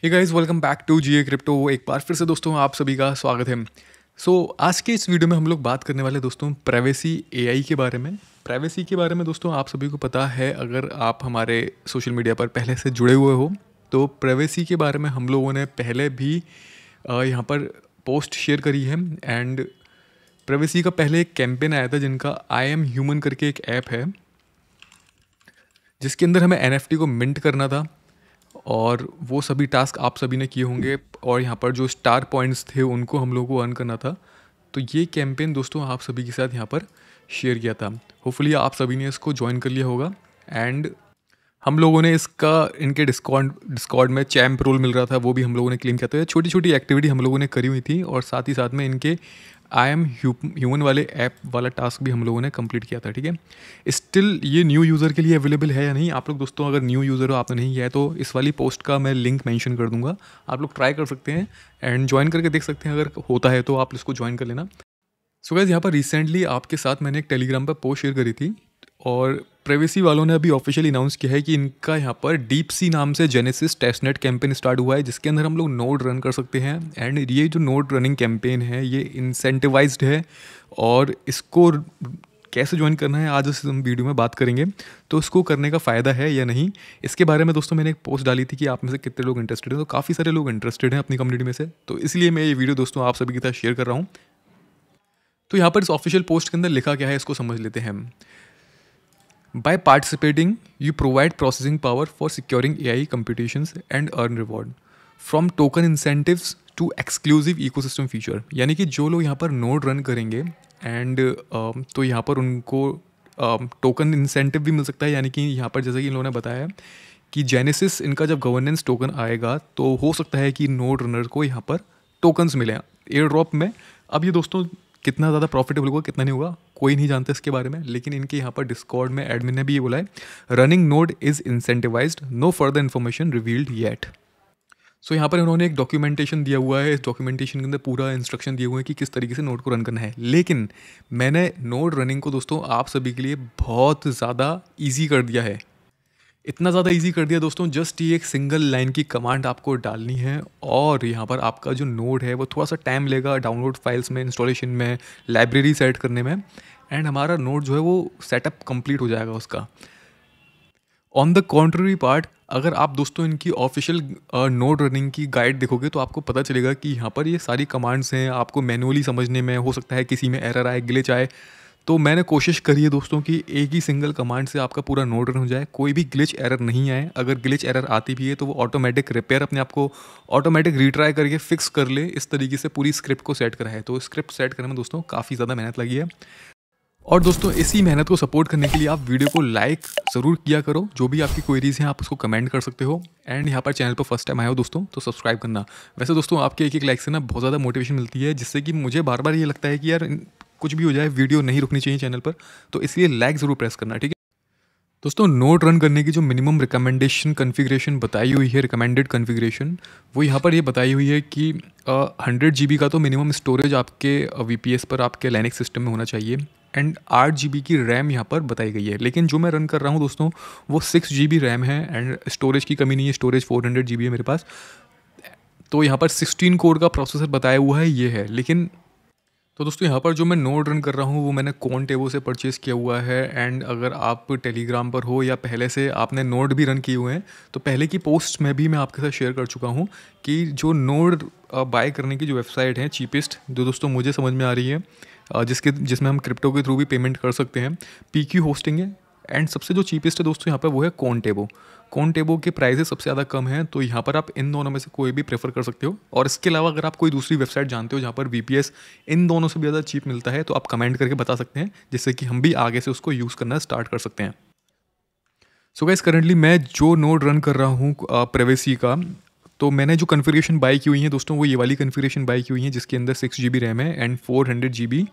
Hey guys, welcome back to GA crypto. एक बार फिर से दोस्तों आप सभी का स्वागत है। आज के इस वीडियो में हम लोग बात करने वाले दोस्तों प्राइवेसी एआई के बारे में। प्राइवेसी के बारे में दोस्तों आप सभी को पता है, अगर आप हमारे सोशल मीडिया पर पहले से जुड़े हुए हो तो प्राइवेसी के बारे में हम लोगों ने पहले भी यहाँ पर पोस्ट शेयर करी है। एंड प्राइवेसी का पहले एक कैंपेन आया था जिनका आई एम ह्यूमन करके एक ऐप है, जिसके अंदर हमें एनएफटी को मिंट करना था और वो सभी टास्क आप सभी ने किए होंगे और यहाँ पर जो स्टार पॉइंट्स थे उनको हम लोगों को अर्न करना था। तो ये कैंपेन दोस्तों आप सभी के साथ यहाँ पर शेयर किया था। होपफुली आप सभी ने इसको ज्वाइन कर लिया होगा। एंड हम लोगों ने इसका इनके डिस्कॉर्ड में चैम्प रोल मिल रहा था, वो भी हम लोगों ने क्लेम किया था। छोटी छोटी एक्टिविटी हम लोगों ने करी हुई थी और साथ ही साथ में इनके आई एम ह्यूमन वाले ऐप वाला टास्क भी हम लोगों ने कंप्लीट किया था। ठीक है, स्टिल ये न्यू यूज़र के लिए अवेलेबल है या नहीं, आप लोग दोस्तों अगर न्यू यूज़र हो, आपने नहीं किया है तो इस वाली पोस्ट का मैं लिंक मेंशन कर दूंगा, आप लोग ट्राई कर सकते हैं एंड ज्वाइन करके देख सकते हैं। अगर होता है तो आप इसको ज्वाइन कर लेना। सो गाइस, यहाँ पर रिसेंटली आपके साथ मैंने एक टेलीग्राम पर पोस्ट शेयर करी थी और प्राइवेसी वालों ने अभी ऑफिशियली अनाउंस किया है कि इनका यहाँ पर डीप सी नाम से जेनेसिस टेस्टनेट कैंपेन स्टार्ट हुआ है, जिसके अंदर हम लोग नोड रन कर सकते हैं। एंड ये जो नोड रनिंग कैंपेन है ये इंसेंटिवाइज्ड है और इसको कैसे ज्वाइन करना है आज इस हम वीडियो में बात करेंगे। तो इसको करने का फ़ायदा है या नहीं, इसके बारे में दोस्तों मैंने एक पोस्ट डाली थी कि आप में से कितने लोग इंटरेस्टेड हैं। तो काफ़ी सारे लोग इंटरेस्टेड हैं अपनी कम्युनिटी में से, तो इसलिए मैं ये वीडियो दोस्तों आप सभी के साथ शेयर कर रहा हूँ। तो यहाँ पर इस ऑफिशियल पोस्ट के अंदर लिखा क्या है इसको समझ लेते हैं हम। By participating, you provide processing power for securing AI computations and earn reward from token incentives to exclusive ecosystem feature। यानी कि जो लोग यहाँ पर नोड रन करेंगे एंड तो यहाँ पर उनको टोकन इंसेंटिव भी मिल सकता है। यानी कि यहाँ पर जैसे कि इन लोगों ने बताया है कि जेनेसिस इनका जब गवर्नेंस टोकन आएगा तो हो सकता है कि नोड रनर को यहाँ पर टोकन्स मिले एयर ड्रॉप में। अब ये दोस्तों कितना ज़्यादा प्रॉफिटेबल होगा कितना नहीं होगा कोई नहीं जानता इसके बारे में, लेकिन इनके यहाँ पर डिस्कॉर्ड में एडमिन ने भी ये बोला है, running node is incentivized, no further information revealed yet. So यहाँ पर उन्होंने एक डॉक्यूमेंटेशन दिया हुआ है, इस डॉक्यूमेंटेशन के अंदर पूरा इंस्ट्रक्शन दिए हुए हैं कि किस तरीके से नोड को रन करना है। लेकिन मैंने नोड रनिंग को दोस्तों आप सभी के लिए बहुत ज़्यादा ईजी कर दिया है। इतना ज़्यादा इजी कर दिया दोस्तों, जस्ट ये एक सिंगल लाइन की कमांड आपको डालनी है और यहाँ पर आपका जो नोड है वो थोड़ा सा टाइम लेगा डाउनलोड फाइल्स में, इंस्टॉलेशन में, लाइब्रेरी सेट करने में। एंड हमारा नोड जो है वो सेटअप कंप्लीट हो जाएगा उसका। ऑन द कॉन्ट्ररी पार्ट, अगर आप दोस्तों इनकी ऑफिशियल नोड रनिंग की गाइड देखोगे तो आपको पता चलेगा कि यहाँ पर ये सारी कमांड्स हैं, आपको मैनुअली समझने में हो सकता है किसी में एरर आए, ग्लिच आए। तो मैंने कोशिश करी है दोस्तों कि एक ही सिंगल कमांड से आपका पूरा नोड रन हो जाए, कोई भी ग्लिच एरर नहीं आए। अगर ग्लिच एरर आती भी है तो वो ऑटोमेटिक रिपेयर अपने आप को ऑटोमेटिक रीट्राई करके फिक्स कर ले। इस तरीके से पूरी स्क्रिप्ट को सेट करा है। तो स्क्रिप्ट सेट करने में दोस्तों काफ़ी ज़्यादा मेहनत लगी है। और दोस्तों इसी मेहनत को सपोर्ट करने के लिए आप वीडियो को लाइक ज़रूर किया करो। जो भी आपकी क्वेरीज हैं आप उसको कमेंट कर सकते हो। एंड यहाँ पर चैनल पर फर्स्ट टाइम आए हो दोस्तों तो सब्सक्राइब करना। वैसे दोस्तों आपके एक एक लाइक से ना बहुत ज़्यादा मोटिवेशन मिलती है, जिससे कि मुझे बार बार ये लगता है कि यार कुछ भी हो जाए वीडियो नहीं रुकनी चाहिए चैनल पर, तो इसलिए लाइक ज़रूर प्रेस करना। ठीक है दोस्तों, नोड रन करने की जो मिनिमम रिकमेंडेशन कॉन्फ़िगरेशन बताई हुई है, रिकमेंडेड कॉन्फ़िगरेशन, वो यहाँ पर ये बताई हुई है कि 100 GB का तो मिनिमम स्टोरेज आपके VPS पर आपके लाइनक्स सिस्टम में होना चाहिए। एंड 8 GB की रैम यहाँ पर बताई गई है। लेकिन जो मैं रन कर रहा हूँ दोस्तों वो 6 GB रैम है एंड स्टोरेज की कमी नहीं है, स्टोरेज 400 GB है मेरे पास। तो यहाँ पर 16 कोर का प्रोसेसर बताया हुआ है ये है। लेकिन तो दोस्तों यहाँ पर जो मैं नोड रन कर रहा हूँ वो मैंने कॉन्टेबो से परचेज़ किया हुआ है। एंड अगर आप टेलीग्राम पर हो या पहले से आपने नोड भी रन किए हुए हैं तो पहले की पोस्ट में भी मैं आपके साथ शेयर कर चुका हूँ कि जो नोड बाय करने की जो वेबसाइट है चीपेस्ट, जो दोस्तों मुझे समझ में आ रही है, जिसमें हम क्रिप्टो के थ्रू भी पेमेंट कर सकते हैं, PQ होस्टिंग है। एंड सबसे जो चीपेस्ट है दोस्तों यहाँ पर वो है कॉन्टेबो। कॉन्टेबो के प्राइसेस सबसे ज़्यादा कम हैं, तो यहाँ पर आप इन दोनों में से कोई भी प्रेफर कर सकते हो। और इसके अलावा अगर आप कोई दूसरी वेबसाइट जानते हो जहाँ पर VPS इन दोनों से भी ज़्यादा चीप मिलता है तो आप कमेंट करके बता सकते हैं, जिससे कि हम भी आगे से उसको यूज़ करना स्टार्ट कर सकते हैं। सो गाइस, करंटली मैं जो नोड रन कर रहा हूँ प्राइवेसी का, तो मैंने जो कॉन्फ़िगरेशन बाई की हुई है दोस्तों वो ये वाली कॉन्फ़िगरेशन बाई की हुई है, जिसके अंदर 6 GB रैम है एंड 400 GB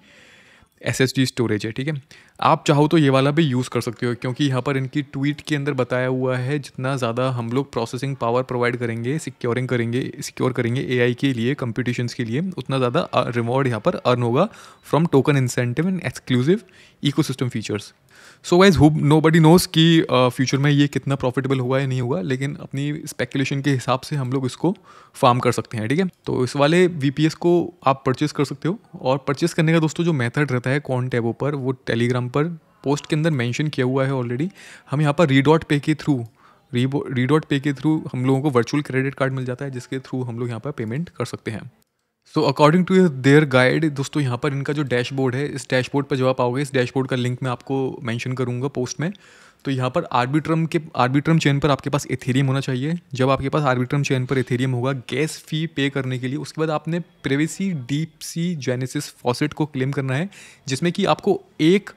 SSD स्टोरेज है। ठीक है, आप चाहो तो ये वाला भी यूज़ कर सकते हो, क्योंकि यहाँ पर इनकी ट्वीट के अंदर बताया हुआ है जितना ज़्यादा हम लोग प्रोसेसिंग पावर प्रोवाइड करेंगे, सिक्योर करेंगे AI के लिए, कंप्यूटेशंस के लिए, उतना ज़्यादा रिवॉर्ड यहाँ पर अर्न होगा from token incentive and exclusive ecosystem features. So guys hope nobody knows कि फ्यूचर में ये कितना प्रॉफिटेबल होगा या नहीं होगा, लेकिन अपनी स्पेकुलेशन के हिसाब से हम लोग इसको फार्म कर सकते हैं, ठीक है। तो इस वाले VPS को आप परचेस कर सकते हो, और परचेस करने का दोस्तों जो मेथड रहता है कौन टैबो पर, वो टेलीग्राम पर पोस्ट के अंदर मेंशन किया हुआ है ऑलरेडी। हम यहाँ पर री.पे के थ्रू री.पे के थ्रू हम लोगों को वर्चुअल क्रेडिट कार्ड मिल जाता है, जिसके थ्रू हम लोग यहाँ पर पेमेंट कर सकते हैं। So according to their guide दोस्तों, यहाँ पर इनका जो डैशबोर्ड है, इस डैशबोर्ड पर जब आप आओगे, इस डैशबोर्ड का लिंक मैं आपको मेंशन करूँगा पोस्ट में। तो यहाँ पर आर्बिट्रम चेन पर आपके पास एथेरियम होना चाहिए। जब आपके पास आर्बिट्रम चेन पर एथेरियम होगा गैस फी पे करने के लिए, उसके बाद आपने privacy deep sea genesis faucet को क्लेम करना है, जिसमें कि आपको एक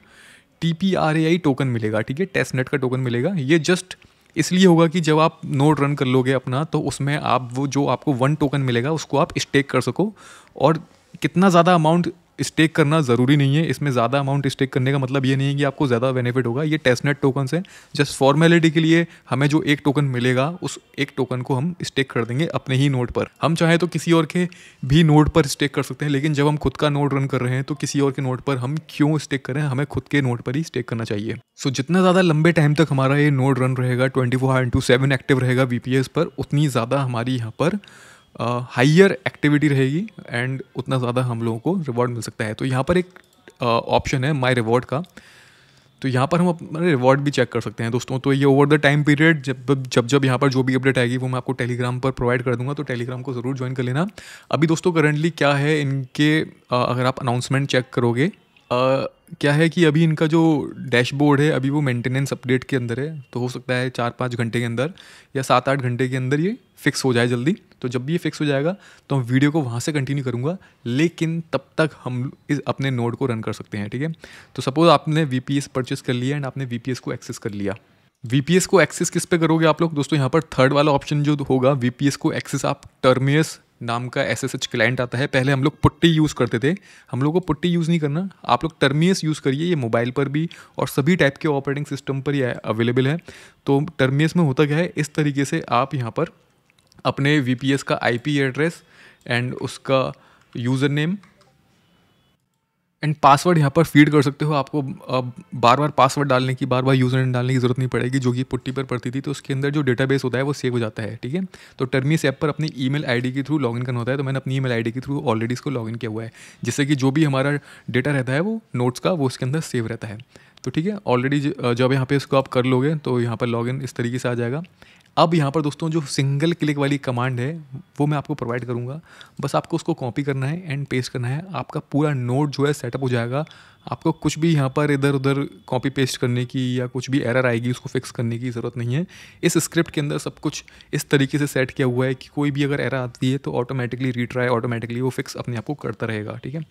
TPRAI टोकन मिलेगा, ठीक है, टेस्ट नेट का टोकन मिलेगा। ये जस्ट इसलिए होगा कि जब आप नोड रन कर लोगे अपना, तो उसमें आप वो जो आपको 1 टोकन मिलेगा उसको आप स्टेक कर सको। और कितना ज़्यादा अमाउंट स्टेक करना ज़रूरी नहीं है, इसमें ज़्यादा अमाउंट स्टेक करने का मतलब ये नहीं है कि आपको ज़्यादा बेनिफिट होगा। ये टेस्टनेट टोकन्स हैं, जस्ट फॉर्मेलिटी के लिए हमें जो एक टोकन मिलेगा उस एक टोकन को हम स्टेक कर देंगे अपने ही नोड पर। हम चाहे तो किसी और के भी नोड पर स्टेक कर सकते हैं, लेकिन जब हम खुद का नोड रन कर रहे हैं तो किसी और के नोड पर हम क्यों स्टेक करें, हमें खुद के नोड पर ही स्टेक करना चाहिए। सो जितना ज़्यादा लंबे टाइम तक हमारा ये नोड रन रहेगा, 24/7 एक्टिव रहेगा VPS पर, उतनी ज़्यादा हमारी यहाँ पर हाइयर एक्टिविटी रहेगी एंड उतना ज़्यादा हम लोगों को रिवॉर्ड मिल सकता है। तो यहाँ पर एक ऑप्शन है माई रिवॉर्ड का, तो यहाँ पर हम अपना रिवॉर्ड भी चेक कर सकते हैं दोस्तों। तो ये ओवर द टाइम पीरियड जब यहाँ पर जो भी अपडेट आएगी वो मैं आपको टेलीग्राम पर प्रोवाइड कर दूंगा, तो टेलीग्राम को ज़रूर ज्वाइन कर लेना। अभी दोस्तों करंटली क्या है इनके, अगर आप अनाउंसमेंट चेक करोगे, क्या है कि अभी इनका जो डैशबोर्ड है अभी वो मेंटेनेंस अपडेट के अंदर है। तो हो सकता है 4-5 घंटे के अंदर या 7-8 घंटे के अंदर ये फिक्स हो जाए जल्दी। तो जब भी ये फिक्स हो जाएगा तो हम वीडियो को वहाँ से कंटिन्यू करूँगा, लेकिन तब तक हम इस अपने नोड को रन कर सकते हैं, ठीक है। तो सपोज आपने VPS परचेस कर लिया एंड आपने VPS को एक्सेस कर लिया। VPS को एक्सेस किस पे करोगे आप लोग दोस्तों, यहाँ पर थर्ड वाला ऑप्शन जो होगा, VPS को एक्सेस आप टर्मियस नाम का SSH क्लाइंट आता है। पहले हम लोग पुट्टी यूज़ करते थे, हम लोग को पुट्टी यूज़ नहीं करना, आप लोग टर्मियस यूज़ करिए। ये मोबाइल पर भी और सभी टाइप के ऑपरेटिंग सिस्टम पर ये अवेलेबल है। तो टर्मियस में होता क्या है, इस तरीके से आप यहाँ पर अपने VPS का IP एड्रेस एंड उसका यूज़र नेम एंड पासवर्ड यहाँ पर फीड कर सकते हो। आपको बार बार पासवर्ड डालने की, बार बार यूज़र नेम डालने की ज़रूरत नहीं पड़ेगी, जो कि पुट्टी पर पड़ती थी। तो उसके अंदर जो डेटाबेस होता है वो सेव हो जाता है, ठीक है। तो टर्मियस ऐप पर अपनी ईमेल आईडी के थ्रू लॉगिन करना होता है। तो मैंने अपनी ईमेल आईडी के थ्रू ऑलरेडी इसको लॉगिन किया हुआ है, जिससे कि जो भी हमारा डेटा रहता है वो नोट्स का वो उसके अंदर सेव रहता है। तो ठीक है, ऑलरेडी जब यहाँ पे इसको आप कर लोगे तो यहाँ पर लॉगिन इस तरीके से आ जाएगा। अब यहाँ पर दोस्तों जो सिंगल क्लिक वाली कमांड है वो मैं आपको प्रोवाइड करूँगा, बस आपको उसको कॉपी करना है एंड पेस्ट करना है, आपका पूरा नोड जो है सेटअप हो जाएगा। आपको कुछ भी यहाँ पर इधर उधर कॉपी पेस्ट करने की या कुछ भी एरर आएगी उसको फिक्स करने की ज़रूरत नहीं है। इस स्क्रिप्ट के अंदर सब कुछ इस तरीके से सेट किया हुआ है कि कोई भी अगर एरर आती है तो ऑटोमेटिकली रीट्राई, ऑटोमेटिकली वो फिक्स अपने आप को करता रहेगा, ठीक है।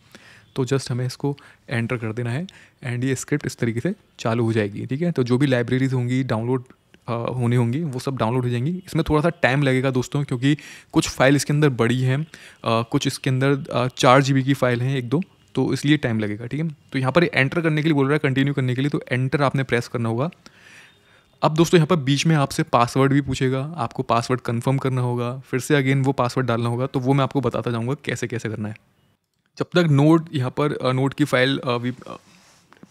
तो जस्ट हमें इसको एंटर कर देना है एंड ये स्क्रिप्ट इस तरीके से चालू हो जाएगी, ठीक है। तो जो भी लाइब्रेरीज होंगी डाउनलोड होनी होंगी वो सब डाउनलोड हो जाएंगी। इसमें थोड़ा सा टाइम लगेगा दोस्तों, क्योंकि कुछ फाइल इसके अंदर बड़ी हैं, कुछ इसके अंदर 4 GB की फ़ाइल हैं 1-2, तो इसलिए टाइम लगेगा, ठीक है। तो यहाँ पर एंटर करने के लिए बोल रहा है, कंटिन्यू करने के लिए, तो एंटर आपने प्रेस करना होगा। अब दोस्तों यहाँ पर बीच में आपसे पासवर्ड भी पूछेगा, आपको पासवर्ड कंफर्म करना होगा, फिर से अगेन वो पासवर्ड डालना होगा। तो वो मैं आपको बताता जाऊँगा कैसे कैसे करना है। जब तक नोड यहाँ पर नोड की फ़ाइल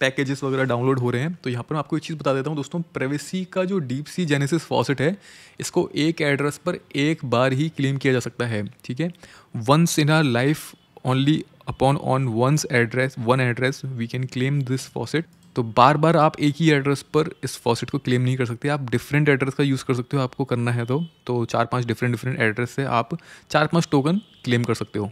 पैकेजेस वगैरह डाउनलोड हो रहे हैं, तो यहाँ पर मैं आपको एक चीज़ बता देता हूँ दोस्तों, प्राइवेसी का जो डीप सी जेनेसिस फॉसेट है, इसको एक एड्रेस पर एक बार ही क्लेम किया जा सकता है, ठीक है। Once in our life only upon on one address we can claim this faucet. तो बार बार आप एक ही एड्रेस पर इस फॉसेट को क्लेम नहीं कर सकते, आप डिफरेंट एड्रेस का यूज़ कर सकते हो। आपको करना है तो 4-5 डिफरेंट एड्रेस से आप 4-5 टोकन क्लेम कर सकते हो।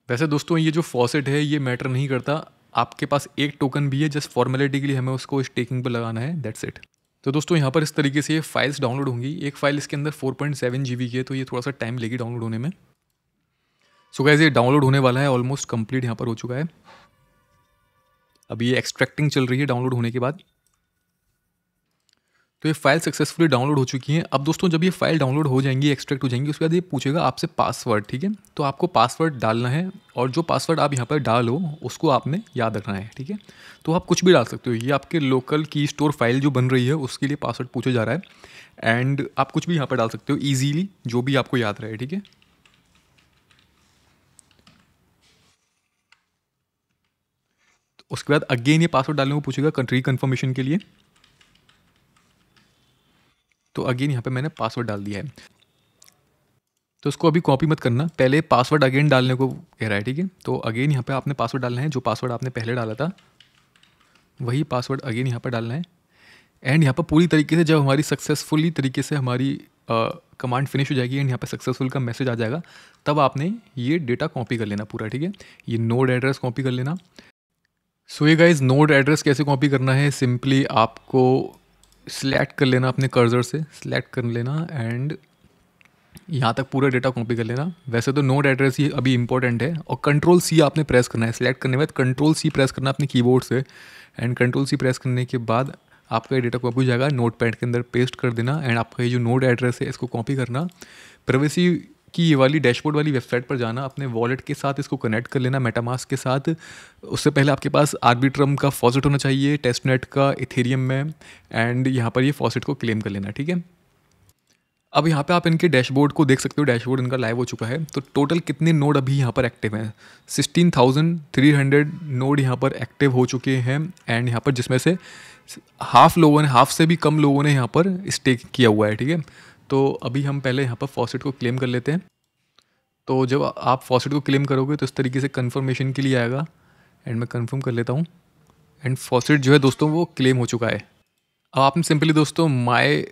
वैसे दोस्तों ये जो फॉसेट है ये मैटर नहीं करता, आपके पास एक टोकन भी है, जस्ट फॉर्मेलिटी के लिए हमें उसको स्टेकिंग पर लगाना है, दैट्स इट। तो दोस्तों यहाँ पर इस तरीके से ये फाइल्स डाउनलोड होंगी। एक फाइल इसके अंदर 4.7 GB की है, तो ये थोड़ा सा टाइम लेगी डाउनलोड होने में। सो गाइस ये डाउनलोड होने वाला है, ऑलमोस्ट कंप्लीट यहाँ पर हो चुका है। अभी ये एक्सट्रैक्टिंग चल रही है डाउनलोड होने के बाद। तो ये फाइल सक्सेसफुली डाउनलोड हो चुकी हैं। अब दोस्तों जब ये फाइल डाउनलोड हो जाएंगी, एक्सट्रैक्ट हो जाएंगी, उसके बाद ये पूछेगा आपसे पासवर्ड, ठीक है। तो आपको पासवर्ड डालना है और जो पासवर्ड आप यहाँ पर डालो उसको आपने याद रखना है, ठीक है। तो आप कुछ भी डाल सकते हो, ये आपके लोकल की स्टोर फाइल जो बन रही है उसके लिए पासवर्ड पूछा जा रहा है एंड आप कुछ भी यहाँ पर डाल सकते हो ईजीली, जो भी आपको याद रहे, ठीक है। उसके बाद अगेन ये पासवर्ड डालने को पूछेगा कंट्री कन्फर्मेशन के लिए। तो अगेन यहाँ पे मैंने पासवर्ड डाल दिया है। तो उसको अभी कॉपी मत करना, पहले पासवर्ड अगेन डालने को कह रहा है, ठीक है। तो अगेन यहाँ पे आपने पासवर्ड डालना है, जो पासवर्ड आपने पहले डाला था वही पासवर्ड अगेन यहाँ पर डालना है। एंड यहाँ पर पूरी तरीके से जब हमारी सक्सेसफुली तरीके से हमारी कमांड फिनिश हो जाएगी एंड यहाँ पे सक्सेसफुल का मैसेज आ जाएगा, तब आपने ये डेटा कॉपी कर लेना पूरा, ठीक है। ये नोड एड्रेस कॉपी कर लेना। सो ये गाइज नोड एड्रेस कैसे कॉपी करना है, सिंपली आपको सिलेक्ट कर लेना, अपने कर्सर से सिलेक्ट कर लेना एंड यहाँ तक पूरा डेटा कॉपी कर लेना। वैसे तो नोड एड्रेस ही अभी इंपॉर्टेंट है, और कंट्रोल सी आपने प्रेस करना है। सिलेक्ट करने के बाद कंट्रोल सी प्रेस करना अपने कीबोर्ड से, एंड कंट्रोल सी प्रेस करने के बाद आपका ये डेटा कॉपी हो जाएगा, नोटपैड के अंदर पेस्ट कर देना। एंड आपका ये जो नोड एड्रेस है इसको कॉपी करना, प्राइवेसी की ये वाली डैशबोर्ड वाली वेबसाइट पर जाना, अपने वॉलेट के साथ इसको कनेक्ट कर लेना, मेटामास्क के साथ। उससे पहले आपके पास आर्बिट्रम का फॉसेट होना चाहिए, टेस्टनेट का इथेरियम में, एंड यहाँ पर ये फॉसेट को क्लेम कर लेना, ठीक है। अब यहाँ पे आप इनके डैशबोर्ड को देख सकते हो, डैशबोर्ड इनका लाइव हो चुका है। तो टोटल कितने नोड अभी यहाँ पर एक्टिव हैं, 16,300 नोड यहाँ पर एक्टिव हो चुके हैं। एंड यहाँ पर जिसमें से हाफ से भी कम लोगों ने यहाँ पर स्टेक किया हुआ है, ठीक है। तो अभी हम पहले यहाँ पर फॉसेट को क्लेम कर लेते हैं। तो जब आप फॉसेट को क्लेम करोगे तो इस तरीके से कन्फर्मेशन के लिए आएगा, एंड मैं कन्फर्म कर लेता हूँ। एंड फॉसेट जो है दोस्तों वो क्लेम हो चुका है। अब आपने सिंपली दोस्तों माई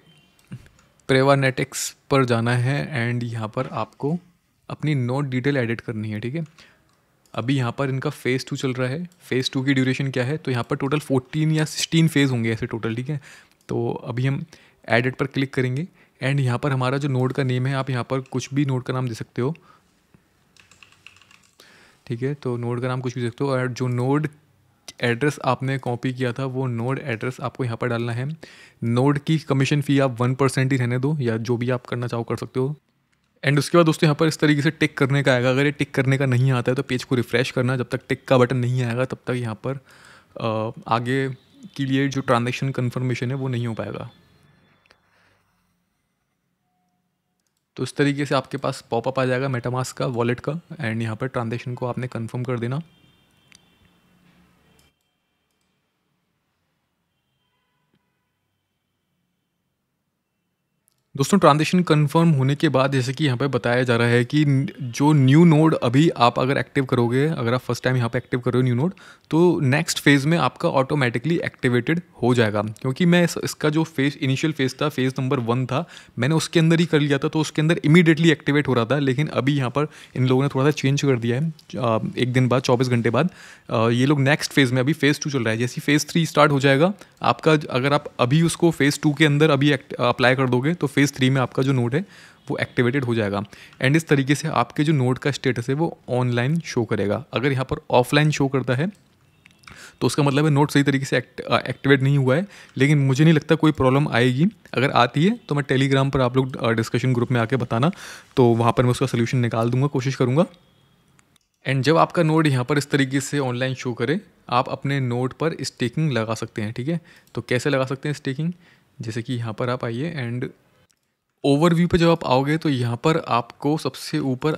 प्रेवानेटिक्स पर जाना है, एंड यहाँ पर आपको अपनी नोट डिटेल एडिट करनी है, ठीक है। अभी यहाँ पर इनका फेज़ 2 चल रहा है। फेज़ 2 की ड्यूरेशन क्या है, तो यहाँ पर टोटल 14 या 16 फेज़ होंगे ऐसे टोटल, ठीक है। तो अभी हम एडिट पर क्लिक करेंगे, एंड यहाँ पर हमारा जो नोड का नेम है, आप यहाँ पर कुछ भी नोड का नाम दे सकते हो, ठीक है। तो नोड का नाम कुछ भी दे सकते हो, और जो नोड एड्रेस आपने कॉपी किया था वो नोड एड्रेस आपको यहाँ पर डालना है। नोड की कमीशन फ़ी आप 1% ही रहने दो, या जो भी आप करना चाहो कर सकते हो। एंड उसके बाद दोस्तों यहाँ पर इस तरीके से टिक करने का आएगा। अगर ये टिक करने का नहीं आता है तो पेज को रिफ़्रेश करना, जब तक टिक का बटन नहीं आएगा तब तक यहाँ पर आगे के लिए जो ट्रांजेक्शन कन्फर्मेशन है वो नहीं हो पाएगा। तो इस तरीके से आपके पास पॉपअप आ जाएगा मेटामास्क का, वॉलेट का, एंड यहाँ पर ट्रांजेक्शन को आपने कन्फर्म कर देना। दोस्तों ट्रांजेक्शन कंफर्म होने के बाद जैसे कि यहाँ पे बताया जा रहा है कि जो न्यू नोड अभी आप अगर एक्टिव करोगे, अगर आप फर्स्ट टाइम यहाँ पे एक्टिव कर रहे हो न्यू नोड, तो नेक्स्ट फेज़ में आपका ऑटोमेटिकली एक्टिवेटेड हो जाएगा। क्योंकि मैं इसका जो इनिशियल फेज़ था, फेज़ नंबर 1 था, मैंने उसके अंदर ही कर लिया था, तो उसके अंदर इमीडिएटली एक्टिवेट हो रहा था। लेकिन अभी यहाँ पर इन लोगों ने थोड़ा सा चेंज कर दिया है, एक दिन बाद 24 घंटे बाद ये लोग नेक्स्ट फेज़ में, अभी फेज़ 2 चल रहा है, जैसे फेज़ 3 स्टार्ट हो जाएगा आपका, अगर आप अभी उसको फेज़ 2 के अंदर अभी अप्लाई कर दोगे तो फेज़ 3 में आपका जो नोड है वो एक्टिवेटेड हो जाएगा। एंड इस तरीके से आपके जो नोड का स्टेटस है वो ऑनलाइन शो करेगा। अगर यहाँ पर ऑफलाइन शो करता है तो उसका मतलब है नोड सही तरीके से एक्टिवेट नहीं हुआ है। लेकिन मुझे नहीं लगता कोई प्रॉब्लम आएगी, अगर आती है तो मैं टेलीग्राम पर आप लोग डिस्कशन ग्रुप में आके बताना, तो वहाँ पर मैं उसका सोल्यूशन निकाल दूंगा, कोशिश करूँगा। एंड जब आपका नोड यहाँ पर इस तरीके से ऑनलाइन शो करे, आप अपने नोड पर स्टेकिंग लगा सकते हैं, ठीक है। तो कैसे लगा सकते हैं स्टेकिंग, जैसे कि यहाँ पर आप आइए, एंड ओवरव्यू पे जब आप आओगे तो यहाँ पर आपको सबसे ऊपर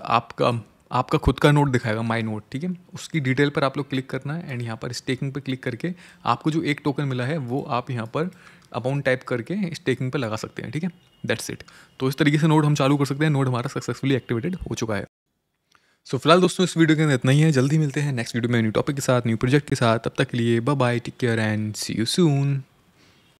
आपका खुद का नोड दिखाएगा, माई नोड, ठीक है। उसकी डिटेल पर आप लोग क्लिक करना है, एंड यहाँ पर स्टेकिंग पर क्लिक करके आपको जो एक टोकन मिला है वो आप यहाँ पर अमाउंट टाइप करके स्टेकिंग पर लगा सकते हैं, ठीक है। That's it. तो इस तरीके से नोड हम चालू कर सकते हैं। नोड हमारा सक्सेसफुली एक्टिवेटेड हो चुका है। सो फिलहाल दोस्तों इस वीडियो के अंदर इतना ही है। जल्दी मिलते हैं नेक्स्ट वीडियो में न्यू टॉपिक के साथ, न्यू प्रोजेक्ट के साथ। तब तक के लिए bye bye, take care and see you soon.